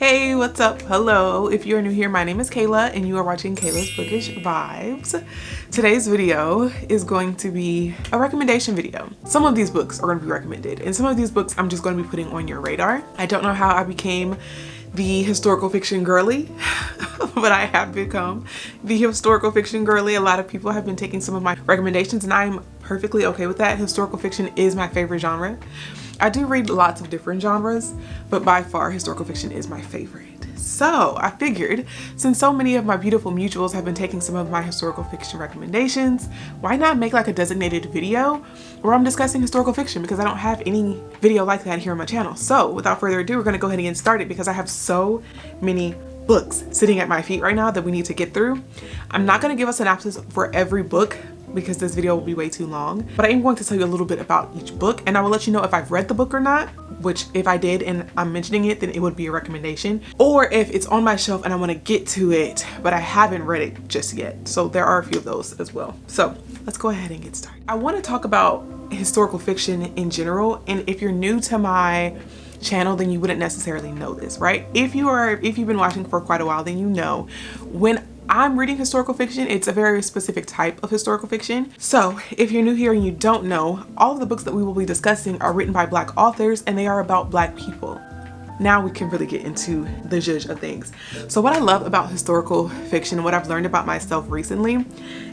Hey, what's up? Hello. If you're new here, my name is Kayla and you are watching Kayla's Bookish Vibes. Today's video is going to be a recommendation video. Some of these books are going to be recommended and some of these books I'm just going to be putting on your radar. I don't know how I became the historical fiction girly, but I have become the historical fiction girly. A lot of people have been taking some of my recommendations and I'm perfectly okay with that. Historical fiction is my favorite genre. I do read lots of different genres, but by far historical fiction is my favorite. So I figured, since so many of my beautiful mutuals have been taking some of my historical fiction recommendations, why not make like a designated video where I'm discussing historical fiction, because I don't have any video like that here on my channel. So without further ado, we're gonna go ahead and get started because I have so many books sitting at my feet right now that we need to get through. I'm not gonna give a synopsis for every book because this video will be way too long, but I am going to tell you a little bit about each book and I will let you know if I've read the book or not, which if I did and I'm mentioning it, then it would be a recommendation, or if it's on my shelf and I want to get to it, but I haven't read it just yet. So there are a few of those as well. So let's go ahead and get started. I want to talk about historical fiction in general, and if you're new to my channel, then you wouldn't necessarily know this, right? If you've been watching for quite a while, then you know when I'm reading historical fiction, it's a very specific type of historical fiction. So if you're new here and you don't know, all of the books that we will be discussing are written by Black authors and they are about Black people. Now we can really get into the zhuzh of things. So what I love about historical fiction and what I've learned about myself recently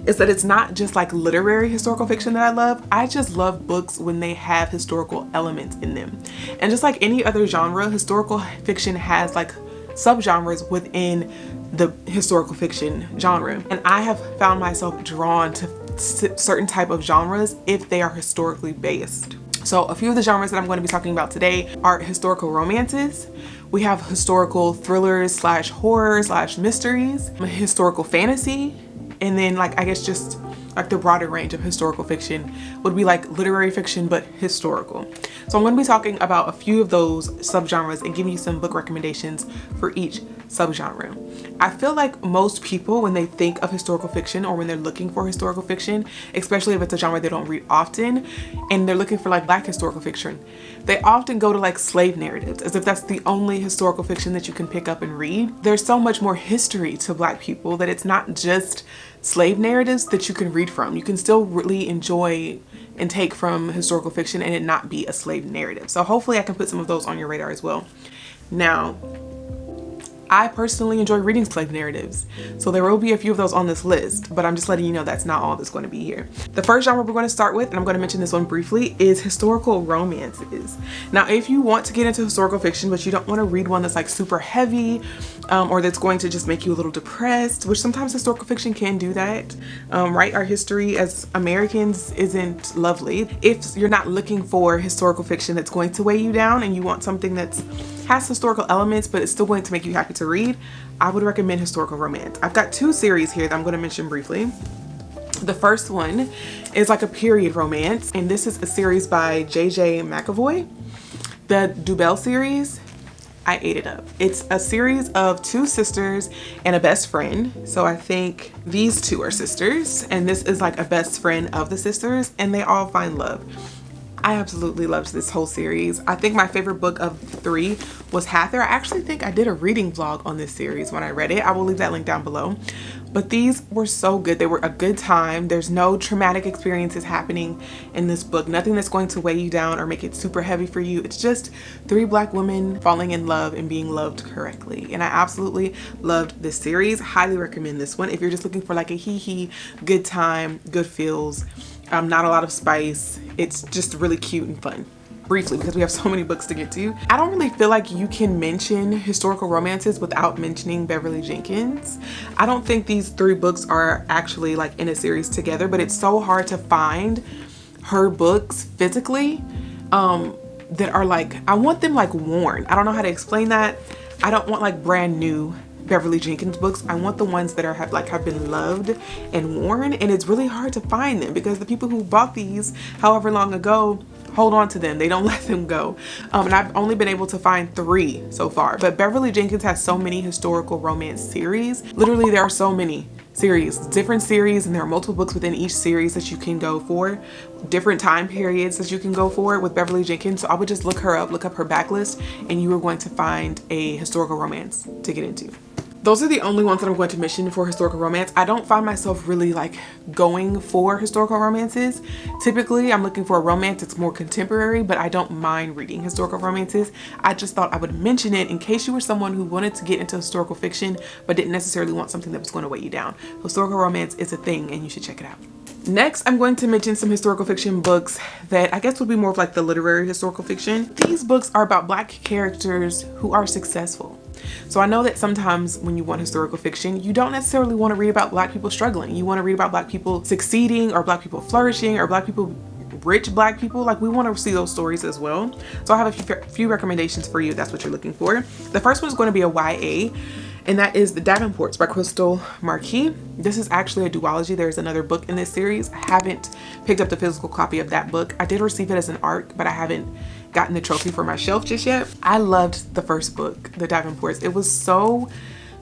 is that it's not just like literary historical fiction that I love. I just love books when they have historical elements in them. And just like any other genre, historical fiction has like subgenres within the historical fiction genre, and I have found myself drawn to certain type of genres if they are historically based. So a few of the genres that I'm going to be talking about today are historical romances, we have historical thrillers slash horror slash mysteries, historical fantasy, and then like I guess just like the broader range of historical fiction would be like literary fiction but historical. So I'm going to be talking about a few of those subgenres and giving you some book recommendations for each subgenre. I feel like most people, when they think of historical fiction or when they're looking for historical fiction, especially if it's a genre they don't read often and they're looking for like Black historical fiction, they often go to like slave narratives as if that's the only historical fiction that you can pick up and read. There's so much more history to Black people that it's not just slave narratives that you can read from. You can still really enjoy and take from historical fiction and it not be a slave narrative. So hopefully I can put some of those on your radar as well. Now, I personally enjoy reading slave narratives, so there will be a few of those on this list, but I'm just letting you know that's not all that's going to be here. The first genre we're going to start with, and I'm going to mention this one briefly, is historical romances. Now, if you want to get into historical fiction, but you don't want to read one that's like super heavy, or that's going to just make you a little depressed, which sometimes historical fiction can do that, right? Our history as Americans isn't lovely. If you're not looking for historical fiction that's going to weigh you down and you want something that has historical elements, but it's still going to make you happy to read, I would recommend historical romance. I've got two series here that I'm going to mention briefly. The first one is like a period romance, and this is a series by JJ Mcavoy. The Dubell series, I ate it up. It's a series of two sisters and a best friend. So I think these two are sisters, and this is like a best friend of the sisters, and they all find love. I absolutely loved this whole series. I think my favorite book of the three was Hather. I actually think I did a reading vlog on this series when I read it. I will leave that link down below. But these were so good. They were a good time. There's no traumatic experiences happening in this book. Nothing that's going to weigh you down or make it super heavy for you. It's just three Black women falling in love and being loved correctly. And I absolutely loved this series. Highly recommend this one if you're just looking for like a hee-hee, good time, good feels. Not a lot of spice. It's just really cute and fun. Briefly, because we have so many books to get to. I don't really feel like you can mention historical romances without mentioning Beverly Jenkins. I don't think these three books are actually like in a series together, but it's so hard to find her books physically that are like, I want them like worn. I don't know how to explain that. I don't want like brand new Beverly Jenkins books. I want the ones that have been loved and worn, and it's really hard to find them because the people who bought these however long ago hold on to them. They don't let them go. And I've only been able to find 3 so far, but Beverly Jenkins has so many historical romance series. Literally, there are so many series, different series, and there are multiple books within each series that you can go for, different time periods that you can go for with Beverly Jenkins. So I would just look her up, look up her backlist, and you are going to find a historical romance to get into. Those are the only ones that I'm going to mention for historical romance. I don't find myself really like going for historical romances. Typically, I'm looking for a romance that's more contemporary, but I don't mind reading historical romances. I just thought I would mention it in case you were someone who wanted to get into historical fiction, but didn't necessarily want something that was going to weigh you down. Historical romance is a thing and you should check it out. Next, I'm going to mention some historical fiction books that I guess would be more of like the literary historical fiction. These books are about Black characters who are successful. So I know that sometimes when you want historical fiction, you don't necessarily want to read about Black people struggling. You want to read about Black people succeeding, or Black people flourishing, or Black people, rich Black people. Like, we want to see those stories as well. So I have a few recommendations for you if that's what you're looking for. The first one is going to be a YA, and that is The Davenports by Crystal Marquis. This is actually a duology. There's another book in this series. I haven't picked up the physical copy of that book. I did receive it as an ARC, but I haven't gotten the trophy for my shelf just yet. I loved the first book, The Davenports. It was so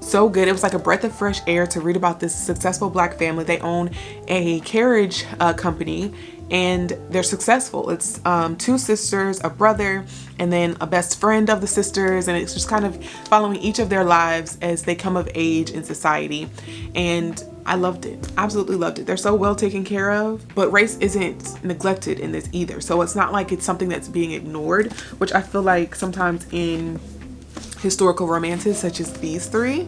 good. It was like a breath of fresh air to read about this successful Black family. They own a carriage company, and they're successful. It's two sisters, a brother, and then a best friend of the sisters, and it's just kind of following each of their lives as they come of age in society. And I loved it. Absolutely loved it. They're so well taken care of, but race isn't neglected in this either. So it's not like it's something that's being ignored, which I feel like sometimes in historical romances such as these three,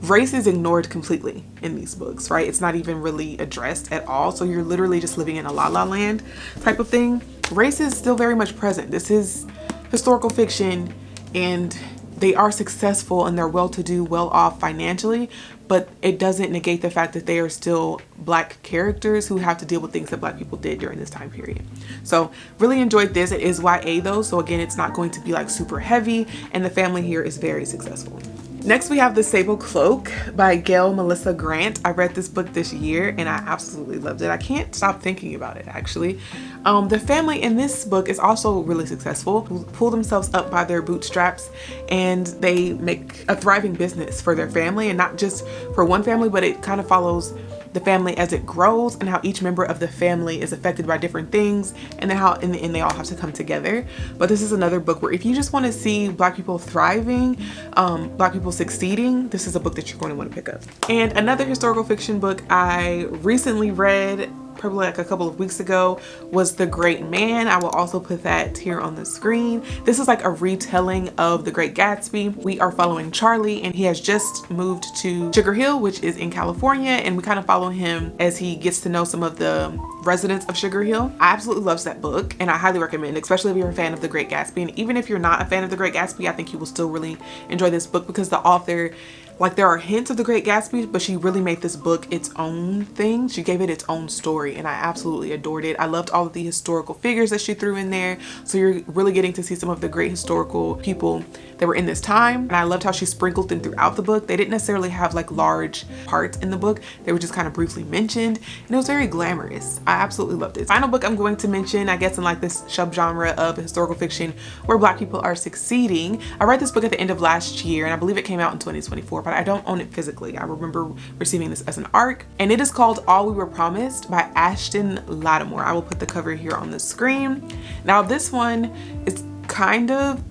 race is ignored completely in these books, right? It's not even really addressed at all. So you're literally just living in a la la land type of thing. Race is still very much present. This is historical fiction, and they are successful and they're well-to-do, well-off financially, but it doesn't negate the fact that they are still Black characters who have to deal with things that Black people did during this time period. So really enjoyed this. It is YA though, so again, it's not going to be like super heavy, and the family here is very successful. Next, we have The Sable Cloak by Gail Melissa Grant. I read this book this year and I absolutely loved it. I can't stop thinking about it, actually. The family in this book is also really successful, who pull themselves up by their bootstraps, and they make a thriving business for their family, and not just for one family, but it kind of follows the family as it grows and how each member of the family is affected by different things, and then how in the end they all have to come together. But this is another book where if you just want to see Black people thriving, Black people succeeding, this is a book that you're going to want to pick up. And another historical fiction book I recently read, probably like a couple of weeks ago, was The Great Man. I will also put that here on the screen. This is like a retelling of The Great Gatsby. We are following Charlie, and he has just moved to Sugar Hill, which is in California, and we kind of follow him as he gets to know some of the residents of Sugar Hill. I absolutely love that book, and I highly recommend it, especially if you're a fan of The Great Gatsby. And even if you're not a fan of The Great Gatsby, I think you will still really enjoy this book, because the author, like, there are hints of The Great Gatsby, but she really made this book its own thing. She gave it its own story, and I absolutely adored it. I loved all of the historical figures that she threw in there. So you're really getting to see some of the great historical people that were in this time. And I loved how she sprinkled them throughout the book. They didn't necessarily have like large parts in the book. They were just kind of briefly mentioned, and it was very glamorous. I absolutely loved it. Final book I'm going to mention, I guess in like this subgenre of historical fiction where Black people are succeeding. I read this book at the end of last year, and I believe it came out in 2024, but I don't own it physically. I remember receiving this as an ARC, and it is called All We Were Promised by Ashton Lattimore. I will put the cover here on the screen. Now this one is kind of,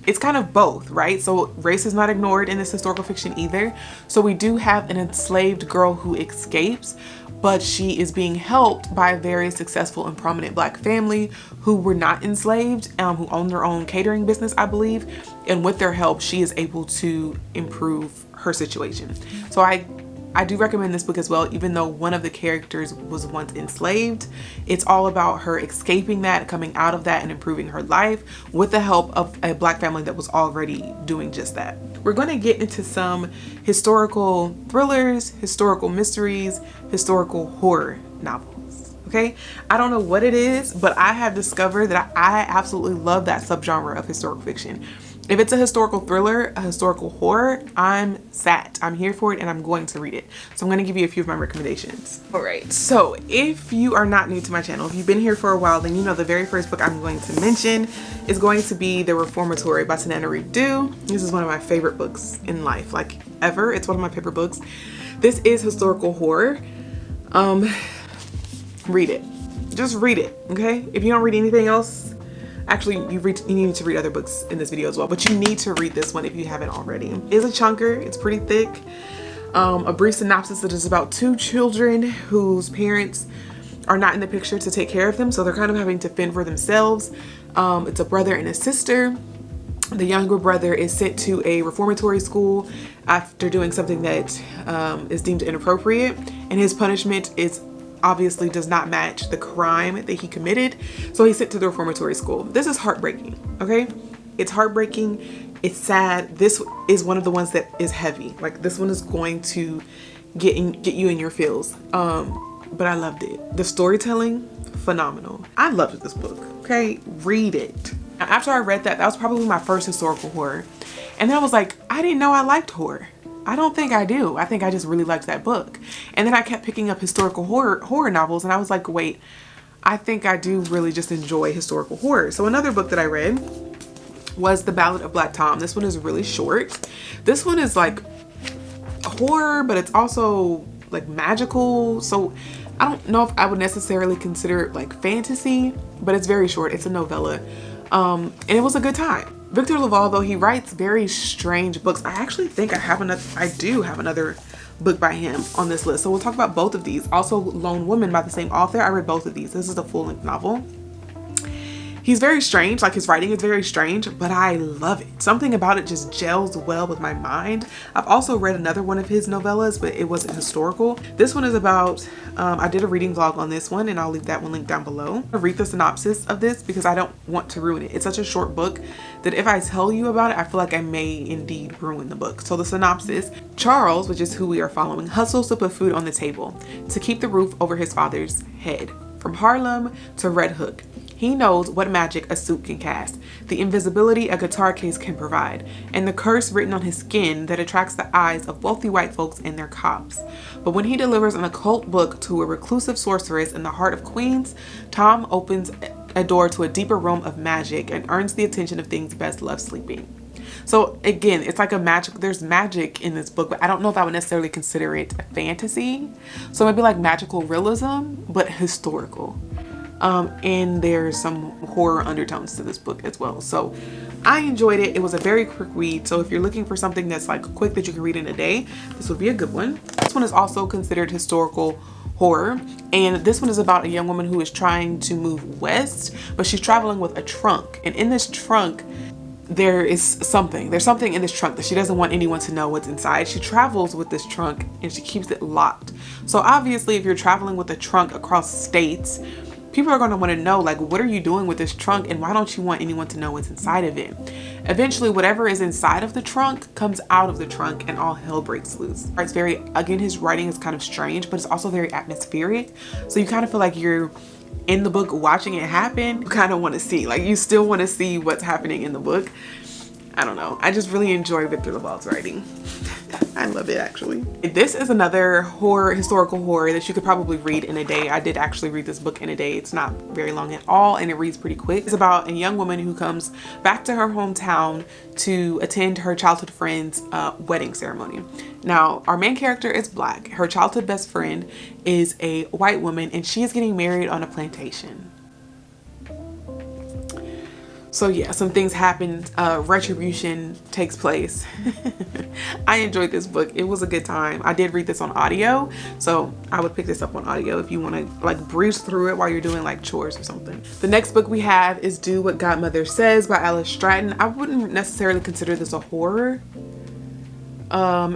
it's kind of both, right? So race is not ignored in this historical fiction either. So we do have an enslaved girl who escapes, but she is being helped by a very successful and prominent Black family who were not enslaved, who own their own catering business, I believe. And with their help, she is able to improve her situation. So I do recommend this book as well, even though one of the characters was once enslaved. It's all about her escaping that, coming out of that, and improving her life with the help of a Black family that was already doing just that. We're going to get into some historical thrillers, historical mysteries, historical horror novels. Okay, I don't know what it is, but I have discovered that I absolutely love that subgenre of historical fiction. If it's a historical thriller, a historical horror, I'm here for it, and I'm going to read it. So I'm going to give you a few of my recommendations. All right, so if you are not new to my channel, if you've been here for a while, then you know the very first book I'm going to mention is going to be The Reformatory by Tanana Reed Dew. This is one of my favorite books in life, like ever. It's one of my favorite books. This is historical horror. Read it. Just read it, okay? If you don't read anything else, actually you need to read other books in this video as well, but you need to read this one if you haven't already. It's a chunker, it's pretty thick. A brief synopsis: it is about two children whose parents are not in the picture to take care of them, so they're kind of having to fend for themselves. It's a brother and a sister. The younger brother is sent to a reformatory school after doing something that is deemed inappropriate, and his punishment is obviously does not match the crime that he committed, so he's sent to the reformatory school. This is heartbreaking, okay? It's heartbreaking, it's sad. This is one of the ones that is heavy. Like, this one is going to get you in your feels. But I loved it. The storytelling, phenomenal. I loved this book, okay? Read it. After I read that, that was probably my first historical horror. And then I was like, I didn't know I liked horror. I don't think I do. I think I just really liked that book. And then I kept picking up historical horror novels, and I was like, wait, I think I do really just enjoy historical horror. So another book that I read was The Ballad of Black Tom. This one is really short. This one is like horror, but it's also like magical. So I don't know if I would necessarily consider it like fantasy, but it's very short. It's a novella. And it was a good time. Victor Lavalle, though, he writes very strange books. I actually think I do have another book by him on this list. So we'll talk about both of these. Also, Lone Woman by the same author. I read both of these. This is a full-length novel. He's very strange, like his writing is very strange, but I love it. Something about it just gels well with my mind. I've also read another one of his novellas, but it wasn't historical. This one is about, I did a reading vlog on this one, and I'll leave that one linked down below. I'll read the synopsis of this because I don't want to ruin it. It's such a short book that if I tell you about it, I feel like I may indeed ruin the book. So the synopsis: Charles, which is who we are following, hustles to put food on the table to keep the roof over his father's head. From Harlem to Red Hook, he knows what magic a suit can cast, the invisibility a guitar case can provide, and the curse written on his skin that attracts the eyes of wealthy white folks and their cops. But when he delivers an occult book to a reclusive sorceress in the heart of Queens, Tom opens a door to a deeper realm of magic and earns the attention of things best left sleeping. So again, it's like there's magic in this book, but I don't know if I would necessarily consider it a fantasy. So maybe like magical realism, but historical. And there's some horror undertones to this book as well. So I enjoyed it. It was a very quick read. So if you're looking for something that's like quick that you can read in a day, this would be a good one. This one is also considered historical horror, and this one is about a young woman who is trying to move west, but she's traveling with a trunk, and in this trunk there's something in this trunk that she doesn't want anyone to know what's inside. She travels with this trunk and she keeps it locked. So obviously if you're traveling with a trunk across states, people are going to want to know, like, what are you doing with this trunk and why don't you want anyone to know what's inside of it? Eventually, whatever is inside of the trunk comes out of the trunk and all hell breaks loose. It's very, again, his writing is kind of strange, but it's also very atmospheric. So you kind of feel like you're in the book watching it happen. You kind of want to see, like, you still want to see what's happening in the book. I don't know. I just really enjoy Victor Lavalle's writing. I love it, actually. This is another historical horror that you could probably read in a day. I did actually read this book in a day. It's not very long at all, and it reads pretty quick. It's about a young woman who comes back to her hometown to attend her childhood friend's wedding ceremony. Now, our main character is Black. Her childhood best friend is a white woman, and she is getting married on a plantation. So yeah, some things happen, retribution takes place. I enjoyed this book. It was a good time. I did read this on audio, so I would pick this up on audio if you want to like breeze through it while you're doing like chores or something. The next book we have is Do What Godmother Says by Alice Stratton. I wouldn't necessarily consider this a horror.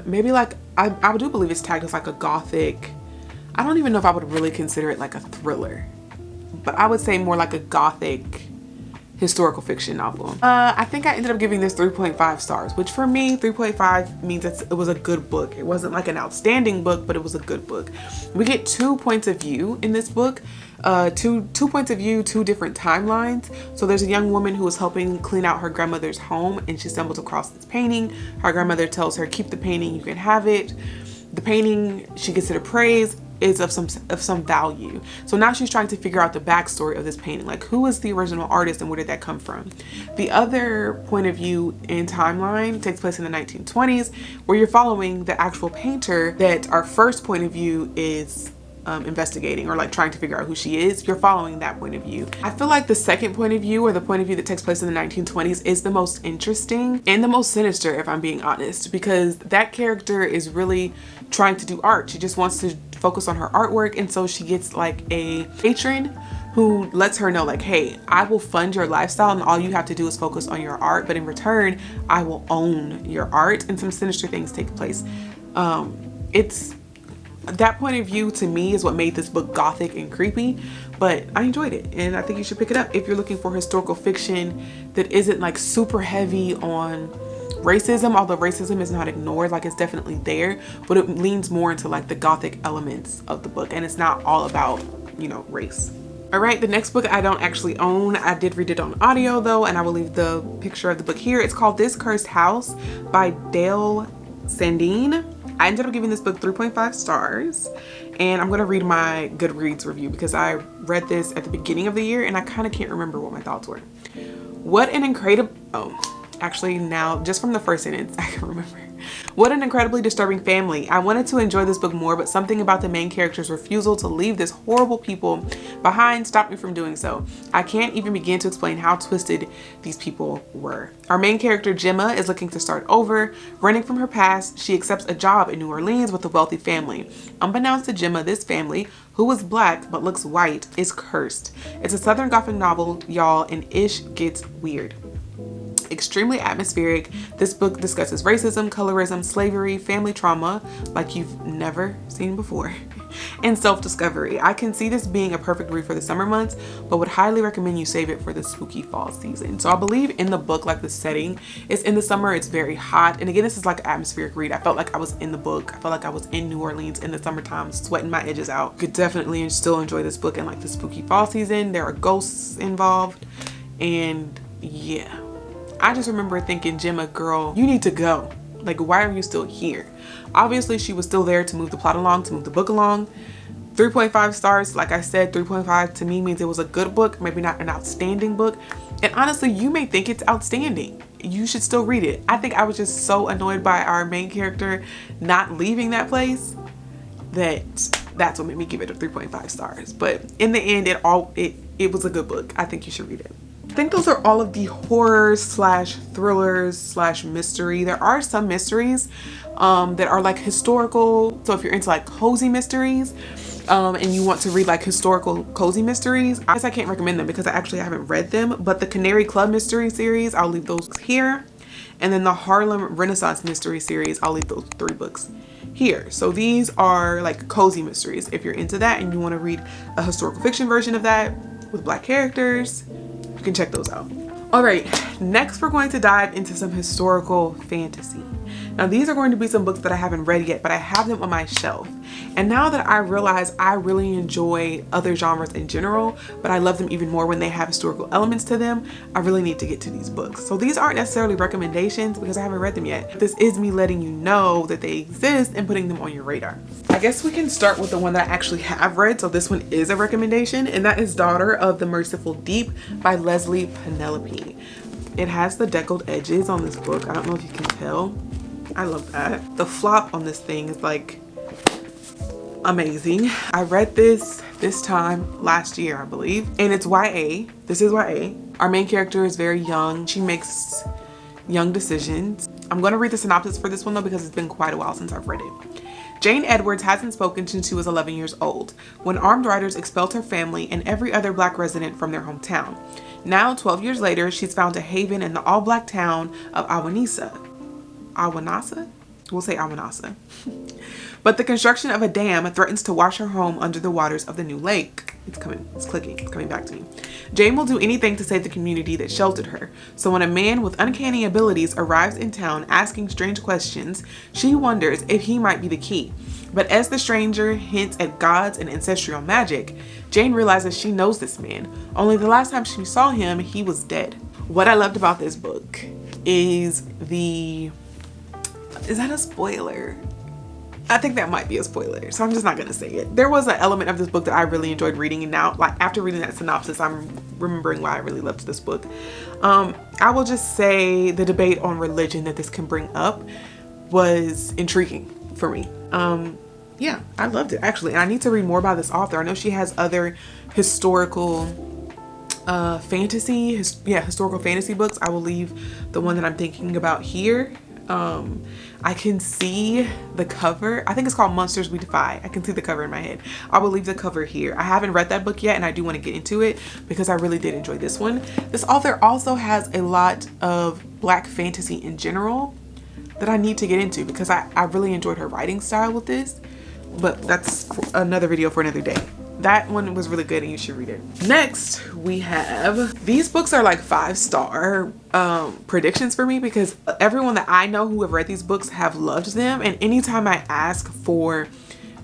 Maybe like, I do believe it's tagged as like a gothic. I don't even know if I would really consider it like a thriller, but I would say more like a gothic historical fiction novel. I think I ended up giving this 3.5 stars, which for me, 3.5 means it was a good book. It wasn't like an outstanding book, but it was a good book. We get 2 points of view in this book, two points of view, 2 different timelines. So there's a young woman who is helping clean out her grandmother's home, and she stumbles across this painting. Her grandmother tells her, keep the painting, you can have it. The painting, she gets it appraised. is of some value. So now she's trying to figure out the backstory of this painting. Like, who is the original artist and where did that come from? The other point of view and timeline takes place in the 1920s, where you're following the actual painter that our first point of view is investigating, or like trying to figure out who she is. You're following that point of view. I feel like the second point of view, or the point of view that takes place in the 1920s, is the most interesting and the most sinister, if I'm being honest, because that character is really trying to do art. She just wants to focus on her artwork, and so she gets like a patron who lets her know like, hey, I will fund your lifestyle and all you have to do is focus on your art, but in return I will own your art. And some sinister things take place. It's that point of view to me is what made this book gothic and creepy, but I enjoyed it and I think you should pick it up if you're looking for historical fiction that isn't like super heavy on racism, although racism is not ignored, like it's definitely there, but it leans more into like the gothic elements of the book and it's not all about, you know, race. All right, the next book I don't actually own. I did read it on audio though, and I will leave the picture of the book here. It's called This Cursed House by Dale Sandine. I ended up giving this book 3.5 stars, and I'm gonna read my Goodreads review because I read this at the beginning of the year and I kind of can't remember what my thoughts were. What an incredible, actually now just from the first sentence I can remember. What an incredibly disturbing family. I wanted to enjoy this book more, but something about the main character's refusal to leave this horrible people behind stopped me from doing so. I can't even begin to explain how twisted these people were. Our main character, Gemma, is looking to start over. Running from her past, she accepts a job in New Orleans with a wealthy family. Unbeknownst to Gemma, this family, who is black but looks white, is cursed. It's a Southern Gothic novel, y'all, and ish gets weird. Extremely atmospheric, this book discusses racism, colorism, slavery, family trauma like you've never seen before, and self-discovery. I can see this being a perfect read for the summer months, but would highly recommend you save it for the spooky fall season. So I believe in the book, like the setting is in the summer, it's very hot, and again, this is like an atmospheric read. I felt like I was in the book. I felt like I was in New Orleans in the summertime, sweating my edges out. Could definitely still enjoy this book in like the spooky fall season. There are ghosts involved, and yeah. I just remember thinking, Gemma, girl, you need to go. Like, why are you still here? Obviously, she was still there to move the plot along, to move the book along. 3.5 stars, like I said, 3.5 to me means it was a good book, maybe not an outstanding book. And honestly, you may think it's outstanding. You should still read it. I think I was just so annoyed by our main character not leaving that place that's what made me give it a 3.5 stars. But in the end, it was a good book. I think you should read it. I think those are all of the horrors slash thrillers slash mystery. There are some mysteries that are like historical. So if you're into like cozy mysteries and you want to read like historical cozy mysteries, I guess I can't recommend them because I actually haven't read them. But the Canary Club mystery series, I'll leave those here. And then the Harlem Renaissance mystery series, I'll leave those 3 books here. So these are like cozy mysteries. If you're into that and you want to read a historical fiction version of that with black characters, you can check those out. All right, next we're going to dive into some historical fantasy. Now these are going to be some books that I haven't read yet, but I have them on my shelf. And now that I realize I really enjoy other genres in general, but I love them even more when they have historical elements to them, I really need to get to these books. So these aren't necessarily recommendations because I haven't read them yet. This is me letting you know that they exist and putting them on your radar. I guess we can start with the one that I actually have read. So this one is a recommendation, and that is Daughter of the Merciful Deep by Leslie Penelope. It has the deckled edges on this book. I don't know if you can tell. I love that. The flop on this thing is like amazing. I read this time last year, I believe, and it's YA. This is YA. Our main character is very young. She makes young decisions. I'm going to read the synopsis for this one though because it's been quite a while since I've read it. Jane Edwards hasn't spoken since she was 11 years old, when armed riders expelled her family and every other black resident from their hometown. Now, 12 years later, she's found a haven in the all-black town of Awanasa. We'll say Awanasa. But the construction of a dam threatens to wash her home under the waters of the new lake. It's clicking, it's coming back to me. Jane will do anything to save the community that sheltered her. So when a man with uncanny abilities arrives in town asking strange questions, she wonders if he might be the key. But as the stranger hints at gods and ancestral magic, Jane realizes she knows this man. Only the last time she saw him, he was dead. What I loved about this book is is that a spoiler? I think that might be a spoiler, so I'm just not gonna say it. There was an element of this book that I really enjoyed reading, and now, like, after reading that synopsis, I'm remembering why I really loved this book. I will just say the debate on religion that this can bring up was intriguing for me. Yeah, I loved it actually, and I need to read more about this author. I know she has other historical historical fantasy books. I will leave the one that I'm thinking about here. I can see the cover. I think it's called Monsters We Defy. I can see the cover in my head. I will leave the cover here. I haven't read that book yet, and I do want to get into it because I really did enjoy this one. This author also has a lot of Black fantasy in general that I need to get into because I really enjoyed her writing style with this, but that's another video for another day. That one was really good and you should read it. Next, we have, these books are like 5-star predictions for me because everyone that I know who have read these books have loved them. And anytime I ask for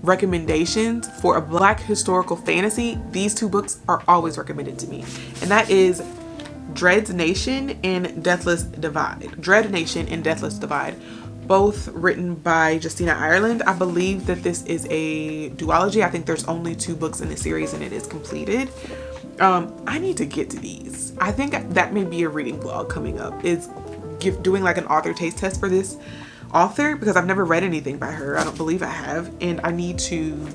recommendations for a Black historical fantasy, these two books are always recommended to me. And that is Dread Nation and Deathless Divide. Dread Nation and Deathless Divide. Both written by Justina Ireland. I believe that this is a duology. I think there's only 2 books in the series and it is completed. I need to get to these. I think that may be a reading vlog coming up, is doing like an author taste test for this author because I've never read anything by her. I don't believe I have, and I need to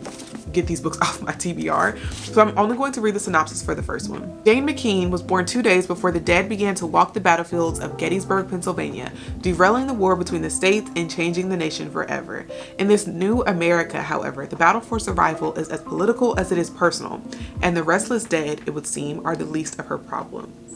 get these books off my TBR. So I'm only going to read the synopsis for the first one. Jane McKean was born 2 days before the dead began to walk the battlefields of Gettysburg, Pennsylvania, derailing the war between the states and changing the nation forever. In this new America, however, the battle for survival is as political as it is personal, and the restless dead, it would seem, are the least of her problems.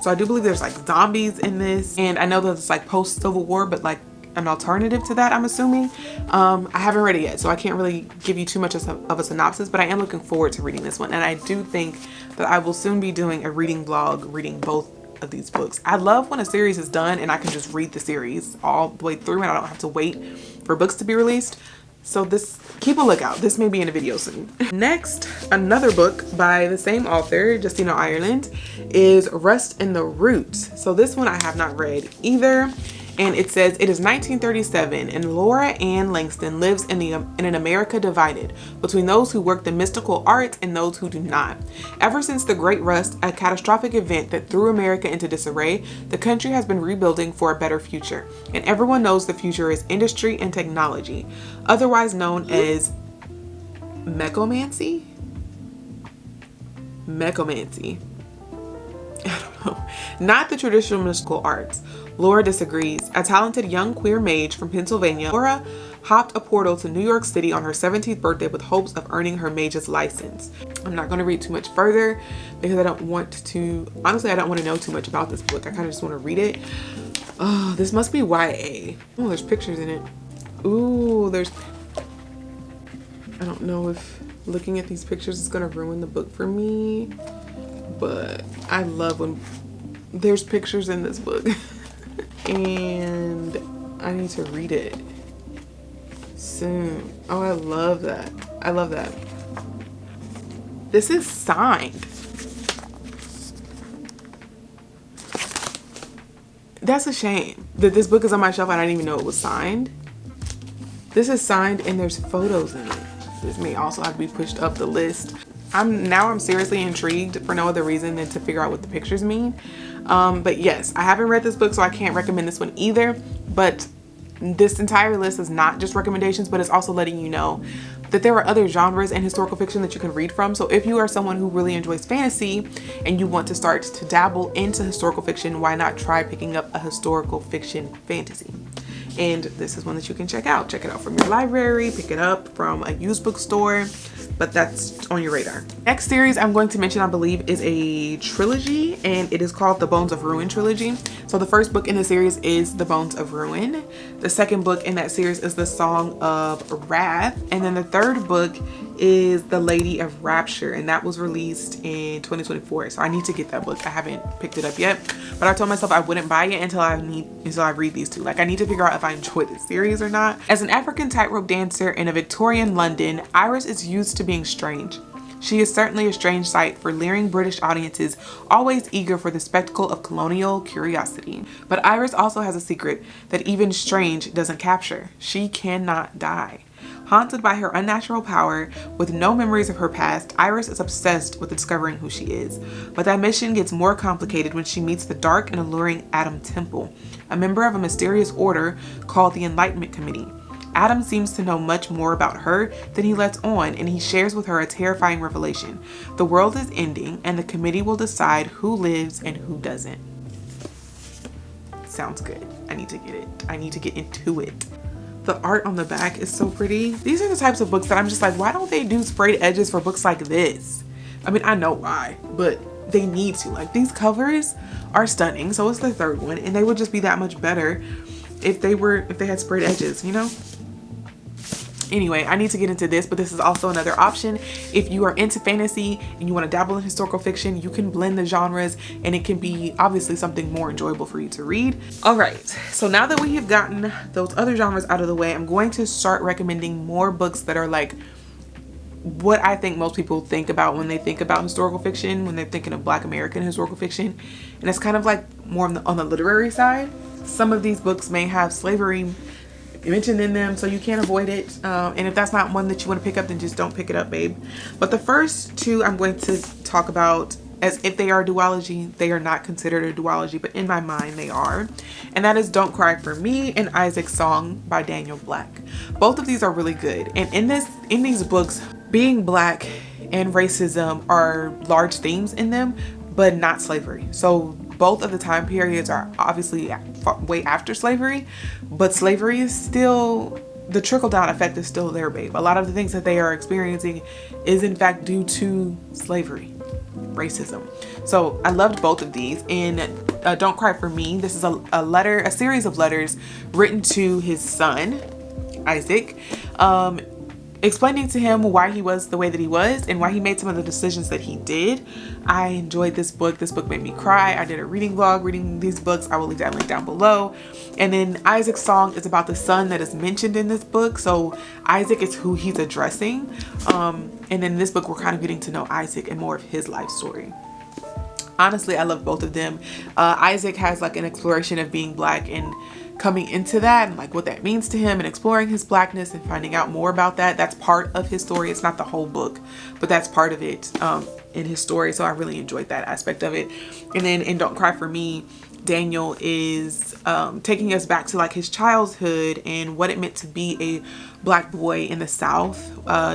So I do believe there's like zombies in this, and I know that it's like post-Civil War, but like an alternative to that, I'm assuming. I haven't read it yet, so I can't really give you too much of a synopsis, but I am looking forward to reading this one. And I do think that I will soon be doing a reading vlog reading both of these books. I love when a series is done and I can just read the series all the way through and I don't have to wait for books to be released. So this, keep a lookout. This may be in a video soon. Next, another book by the same author, Justina Ireland, is Rust in the Roots. So this one I have not read either. And it says, it is 1937 and Laura Ann Langston lives in an America divided between those who work the mystical arts and those who do not. Ever since the Great Rust, a catastrophic event that threw America into disarray, the country has been rebuilding for a better future. And everyone knows the future is industry and technology, otherwise known as mechomancy? Mechomancy. I don't know. Not the traditional mystical arts. Laura disagrees. A talented young queer mage from Pennsylvania, Laura hopped a portal to New York City on her 17th birthday with hopes of earning her mage's license. I'm not going to read too much further because I don't want to, honestly, I don't want to know too much about this book. I kind of just want to read it. Oh, this must be YA. Oh, there's pictures in it. Ooh, there's, I don't know if looking at these pictures is going to ruin the book for me, but I love when there's pictures in this book. And I need to read it soon. Oh, I love that. I love that. This is signed. That's a shame that this book is on my shelf and I didn't even know it was signed. This is signed and there's photos in it. This may also have to be pushed up the list. I'm seriously intrigued for no other reason than to figure out what the pictures mean. But yes, I haven't read this book, so I can't recommend this one either. But this entire list is not just recommendations, but it's also letting you know that there are other genres in historical fiction that you can read from. So if you are someone who really enjoys fantasy and you want to start to dabble into historical fiction, why not try picking up a historical fiction fantasy? And this is one that you can check out. Check it out from your library, pick it up from a used bookstore, but that's on your radar. Next series I'm going to mention, I believe, is a trilogy, and it is called the Bones of Ruin trilogy. So the first book in the series is The Bones of Ruin. The second book in that series is The Song of Wrath. And then the third book is The Lady of Rapture, and that was released in 2024. So I need to get that book. I haven't picked it up yet, but I told myself I wouldn't buy it until I read these two. Like, I need to figure out if I enjoy this series or not. As an African tightrope dancer in a Victorian London, Iris is used to being strange. She is certainly a strange sight for leering British audiences, always eager for the spectacle of colonial curiosity. But Iris also has a secret that even strange doesn't capture. She cannot die. Haunted by her unnatural power, with no memories of her past, Iris is obsessed with discovering who she is. But that mission gets more complicated when she meets the dark and alluring Adam Temple, a member of a mysterious order called the Enlightenment Committee. Adam seems to know much more about her than he lets on, and he shares with her a terrifying revelation. The world is ending, and the committee will decide who lives and who doesn't. Sounds good. I need to get it. I need to get into it. The art on the back is so pretty. These are the types of books that I'm just like, why don't they do sprayed edges for books like this? I mean, I know why, but they need to. Like, these covers are stunning. So it's the third one, and they would just be that much better if they had sprayed edges, you know? Anyway, I need to get into this, but this is also another option. If you are into fantasy and you want to dabble in historical fiction, you can blend the genres and it can be obviously something more enjoyable for you to read. All right, so now that we have gotten those other genres out of the way, I'm going to start recommending more books that are like what I think most people think about when they think about historical fiction, when they're thinking of Black American historical fiction. And it's kind of like more on the literary side. Some of these books may have slavery mentioned in them, so you can't avoid it, and if that's not one that you want to pick up, then just don't pick it up, babe. But the first two I'm going to talk about as if they are a duology. They are not considered a duology, but in my mind they are, and that is Don't Cry for Me and Isaac's Song by Daniel Black. Both of these are really good, and in these books, being Black and racism are large themes in them, but not slavery. So both of the time periods are obviously way after slavery, but slavery is still, the trickle-down effect is still there, babe. A lot of the things that they are experiencing is in fact due to slavery, racism. So I loved both of these. In Don't Cry for Me, this is a series of letters written to his son, Isaac, explaining to him why he was the way that he was and why he made some of the decisions that he did. I enjoyed this book. This book made me cry. I did a reading vlog reading these books. I will leave that link down below. And then Isaac's Song is about the son that is mentioned in this book. So Isaac is who he's addressing. And in this book, we're kind of getting to know Isaac and more of his life story. Honestly, I love both of them. Isaac has like an exploration of being Black and coming into that and like what that means to him and exploring his Blackness and finding out more about that. That's part of his story. It's not the whole book, but that's part of it in his story. So I really enjoyed that aspect of it. And then in Don't Cry for Me, Daniel is taking us back to like his childhood and what it meant to be a Black boy in the South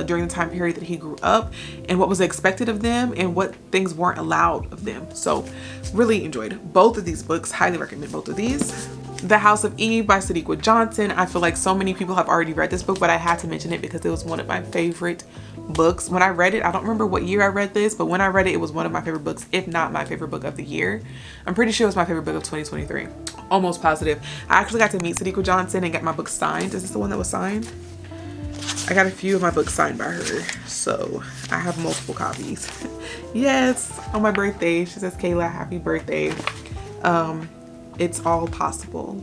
during the time period that he grew up, and what was expected of them and what things weren't allowed of them. So really enjoyed both of these books. Highly recommend both of these. The House of Eve by Sadiqa Johnson. I feel like so many people have already read this book, but I had to mention it because it was one of my favorite books. When I read it, I don't remember what year I read this, but when I read it, it was one of my favorite books, if not my favorite book of the year. I'm pretty sure it was my favorite book of 2023. Almost positive. I actually got to meet Sadiqa Johnson and get my book signed. Is this the one that was signed? I got a few of my books signed by her, so I have multiple copies. Yes, on my birthday. She says, Kayla, happy birthday. It's all possible.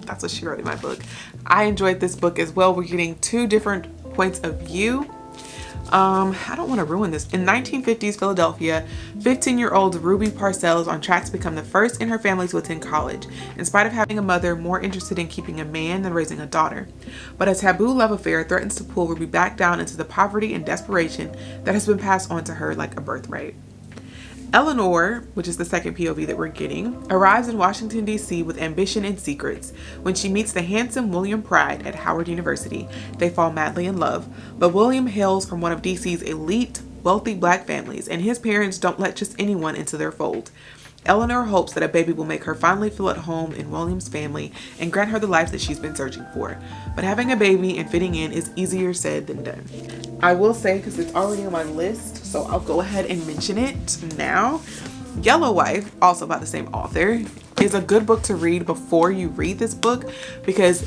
That's what she wrote in my book. I enjoyed this book as well. We're getting two different points of view. I don't want to ruin this. In 1950s Philadelphia, 15-year-old Ruby Parcell is on track to become the first in her family to attend college, in spite of having a mother more interested in keeping a man than raising a daughter. But a taboo love affair threatens to pull Ruby back down into the poverty and desperation that has been passed on to her like a birthright. Eleanor, which is the second POV that we're getting, arrives in Washington, D.C. with ambition and secrets. When she meets the handsome William Pride at Howard University, they fall madly in love. But William hails from one of D.C.'s elite, wealthy Black families, and his parents don't let just anyone into their fold. Eleanor hopes that a baby will make her finally feel at home in William's family and grant her the life that she's been searching for. But having a baby and fitting in is easier said than done. I will say, because it's already on my list, so I'll go ahead and mention it now. Yellow Wife, also by the same author, is a good book to read before you read this book, because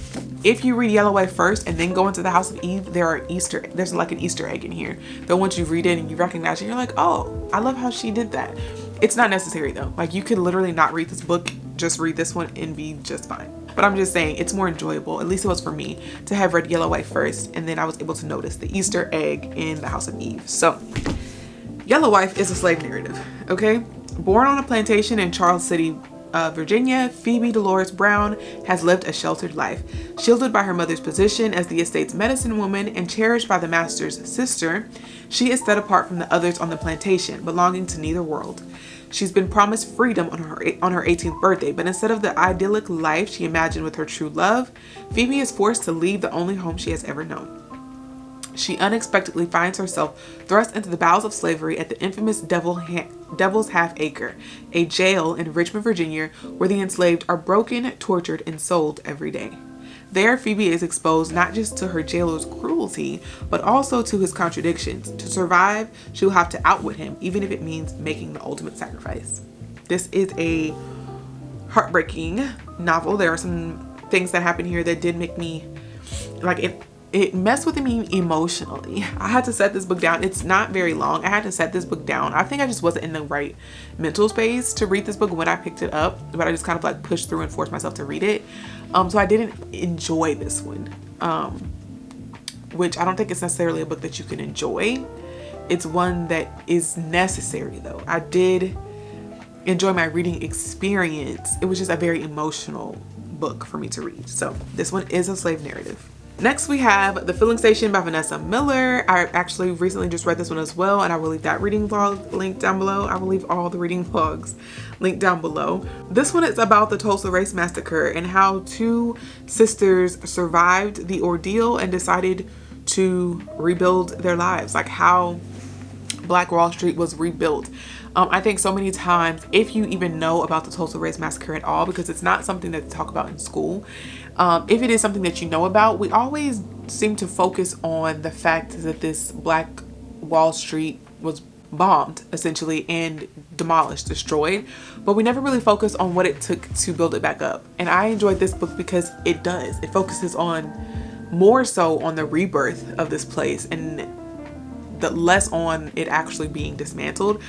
if you read Yellow Wife first and then go into the House of Eve, there's like an Easter egg in here that once you read it and you recognize it, you're like, oh, I love how she did that. It's not necessary though. Like, you could literally not read this book, just read this one and be just fine. But I'm just saying, it's more enjoyable, at least it was for me, to have read Yellow Wife first, and then I was able to notice the Easter egg in the House of Eve. So Yellow Wife is a slave narrative, okay? Born on a plantation in Charles City, Virginia, Phoebe Dolores Brown has lived a sheltered life. Shielded by her mother's position as the estate's medicine woman and cherished by the master's sister, she is set apart from the others on the plantation, belonging to neither world. She's been promised freedom on her 18th birthday, but instead of the idyllic life she imagined with her true love, Phoebe is forced to leave the only home she has ever known. She unexpectedly finds herself thrust into the bowels of slavery at the infamous Devil's Half Acre, a jail in Richmond, Virginia, where the enslaved are broken, tortured, and sold every day. There, Phoebe is exposed not just to her jailer's cruelty, but also to his contradictions. To survive, she will have to outwit him, even if it means making the ultimate sacrifice. This is a heartbreaking novel. There are some things that happen here that did make me, it messed with me emotionally. I had to set this book down. It's not very long. I had to set this book down. I think I just wasn't in the right mental space to read this book when I picked it up, but I just kind of like pushed through and forced myself to read it. So I didn't enjoy this one, which I don't think it's necessarily a book that you can enjoy. It's one that is necessary though. I did enjoy my reading experience. It was just a very emotional book for me to read. So this one is a slave narrative. Next we have The Filling Station by Vanessa Miller. I actually recently just read this one as well, and I will leave that reading vlog linked down below. I will leave all the reading vlogs linked down below. This one is about the Tulsa Race Massacre and how two sisters survived the ordeal and decided to rebuild their lives, like how Black Wall Street was rebuilt. I think so many times, if you even know about the Tulsa Race Massacre at all, because it's not something that they talk about in school, if it is something that you know about, we always seem to focus on the fact that this Black Wall Street was bombed essentially and demolished, destroyed, but we never really focus on what it took to build it back up. And I enjoyed this book because it does. It focuses on more so on the rebirth of this place and the less on it actually being dismantled.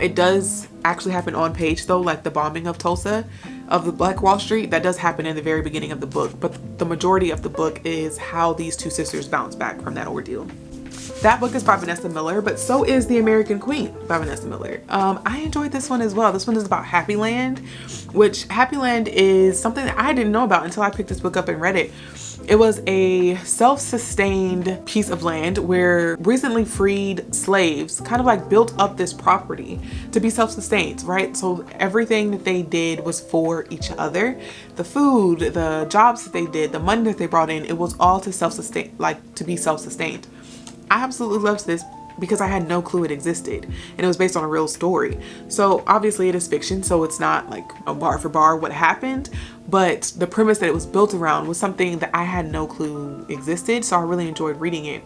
It does actually happen on page though, like the bombing of Tulsa, of the Black Wall Street, that does happen in the very beginning of the book, but the majority of the book is how these two sisters bounce back from that ordeal. That book is by Vanessa Miller, but so is The American Queen by Vanessa Miller. I enjoyed this one as well. This one is about Happy Land, which Happy Land is something that I didn't know about until I picked this book up and read it. It was a self-sustained piece of land where recently freed slaves kind of like built up this property to be self-sustained, right? So everything that they did was for each other. The food, the jobs that they did, the money that they brought in, it was all to self-sustain, like to be self-sustained. I absolutely loved this because I had no clue it existed, and it was based on a real story. So obviously it is fiction, so it's not like a bar for bar what happened, but the premise that it was built around was something that I had no clue existed, so I really enjoyed reading it.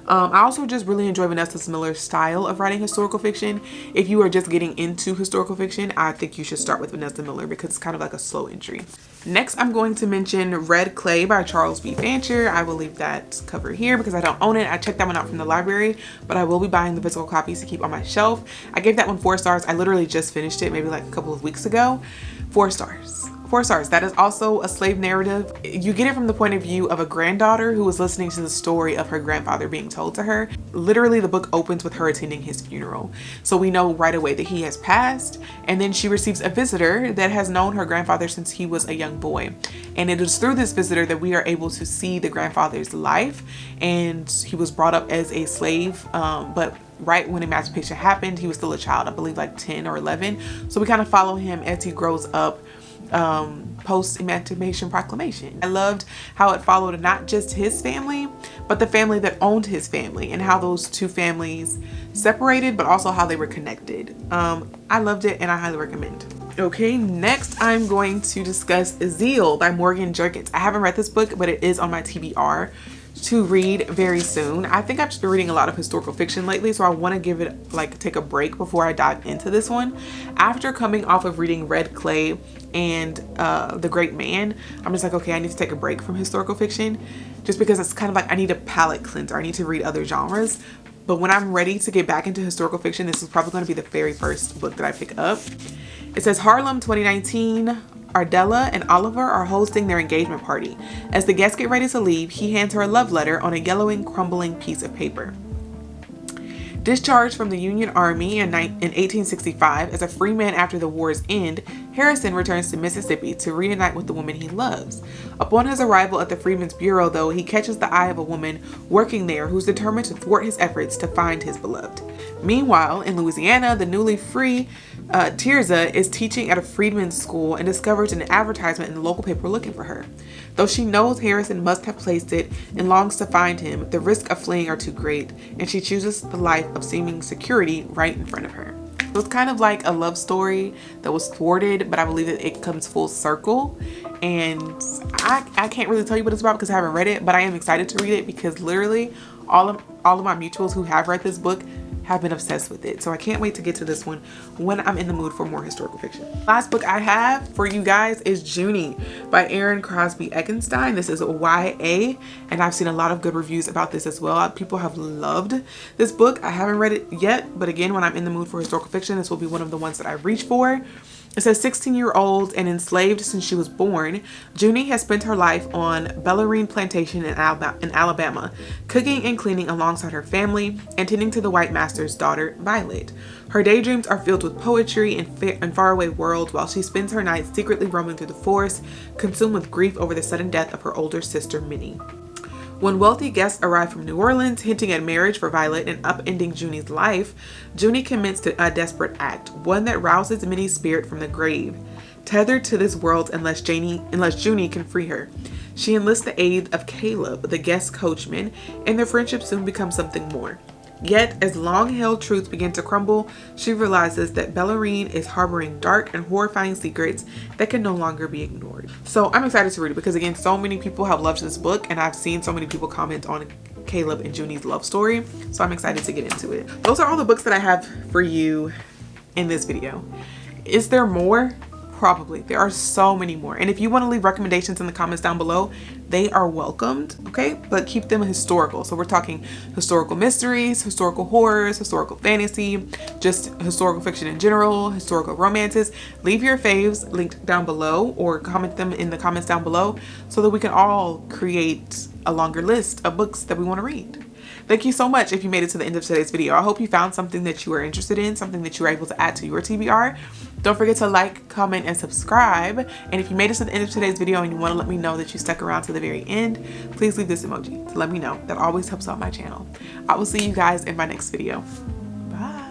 I also just really enjoy Vanessa Miller's style of writing historical fiction. If you are just getting into historical fiction, I think you should start with Vanessa Miller because it's kind of like a slow entry. Next, I'm going to mention Red Clay by Charles B. Fancher. I will leave that cover here because I don't own it. I checked that one out from the library, but I will be buying the physical copies to keep on my shelf. I gave that one 4 stars. I literally just finished it maybe like a couple of weeks ago. 4 stars. 4 stars. That is also a slave narrative. You get it from the point of view of a granddaughter who was listening to the story of her grandfather being told to her. Literally, the book opens with her attending his funeral. So we know right away that he has passed, and then she receives a visitor that has known her grandfather since he was a young boy. And it is through this visitor that we are able to see the grandfather's life. And he was brought up as a slave, but right when emancipation happened, he was still a child, I believe like 10 or 11. So we kind of follow him as he grows up post-emancipation proclamation. I loved how it followed not just his family, but the family that owned his family and how those two families separated, but also how they were connected. I loved it and I highly recommend. Okay, next I'm going to discuss Zeal by Morgan Jerkins. I haven't read this book, but it is on my TBR to read very soon. I think I've just been reading a lot of historical fiction lately, so I want to give it take a break before I dive into this one. After coming off of reading Red Clay and The Great Man, I'm just like, okay, I need to take a break from historical fiction just because it's kind of like I need a palate cleanser. I need to read other genres. But when I'm ready to get back into historical fiction, this is probably going to be the very first book that I pick up. It says Harlem 2019. Ardella and Oliver are hosting their engagement party. As the guests get ready to leave, he hands her a love letter on a yellowing, crumbling piece of paper. Discharged from the Union Army in 1865 as a free man after the war's end, Harrison returns to Mississippi to reunite with the woman he loves. Upon his arrival at the Freedmen's Bureau, though, he catches the eye of a woman working there who's determined to thwart his efforts to find his beloved. Meanwhile, in Louisiana, the newly free Tirza is teaching at a freedmen's school and discovers an advertisement in the local paper looking for her. Though she knows Harrison must have placed it and longs to find him, the risk of fleeing are too great, and she chooses the life of seeming security right in front of her. It was kind of like a love story that was thwarted, but I believe that it comes full circle. And I can't really tell you what it's about because I haven't read it, but I am excited to read it because literally all of my mutuals who have read this book have been obsessed with it. So I can't wait to get to this one when I'm in the mood for more historical fiction. Last book I have for you guys is Juny by Aaron Crosby Eckenstein. This is a YA, and I've seen a lot of good reviews about this as well. People have loved this book. I haven't read it yet, but again, when I'm in the mood for historical fiction, this will be one of the ones that I reach for. It says 16-year-old and enslaved since she was born, Juny has spent her life on Bellarine Plantation in Alabama, cooking and cleaning alongside her family and tending to the white master's daughter, Violet. Her daydreams are filled with poetry and faraway worlds while she spends her nights secretly roaming through the forest, consumed with grief over the sudden death of her older sister, Minnie. When wealthy guests arrive from New Orleans, hinting at marriage for Violet and upending Juny's life, Juny commits to a desperate act, one that rouses Minnie's spirit from the grave. Tethered to this world unless Juny can free her. She enlists the aid of Caleb, the guest coachman, and their friendship soon becomes something more. Yet, as long-held truths begin to crumble, she realizes that Bellarine is harboring dark and horrifying secrets that can no longer be ignored. So I'm excited to read it because, again, so many people have loved this book, and I've seen so many people comment on Caleb and Juny's love story. So I'm excited to get into it. Those are all the books that I have for you in this video. Is there more? Probably. There are so many more. And if you want to leave recommendations in the comments down below, they are welcomed, okay? But keep them historical. So we're talking historical mysteries, historical horrors, historical fantasy, just historical fiction in general, historical romances. Leave your faves linked down below or comment them in the comments down below so that we can all create a longer list of books that we want to read. Thank you so much if you made it to the end of today's video. I hope you found something that you are interested in, something that you were able to add to your TBR. Don't forget to like, comment, and subscribe. And if you made it to the end of today's video and you want to let me know that you stuck around to the very end, please leave this emoji to let me know. That always helps out my channel. I will see you guys in my next video. Bye.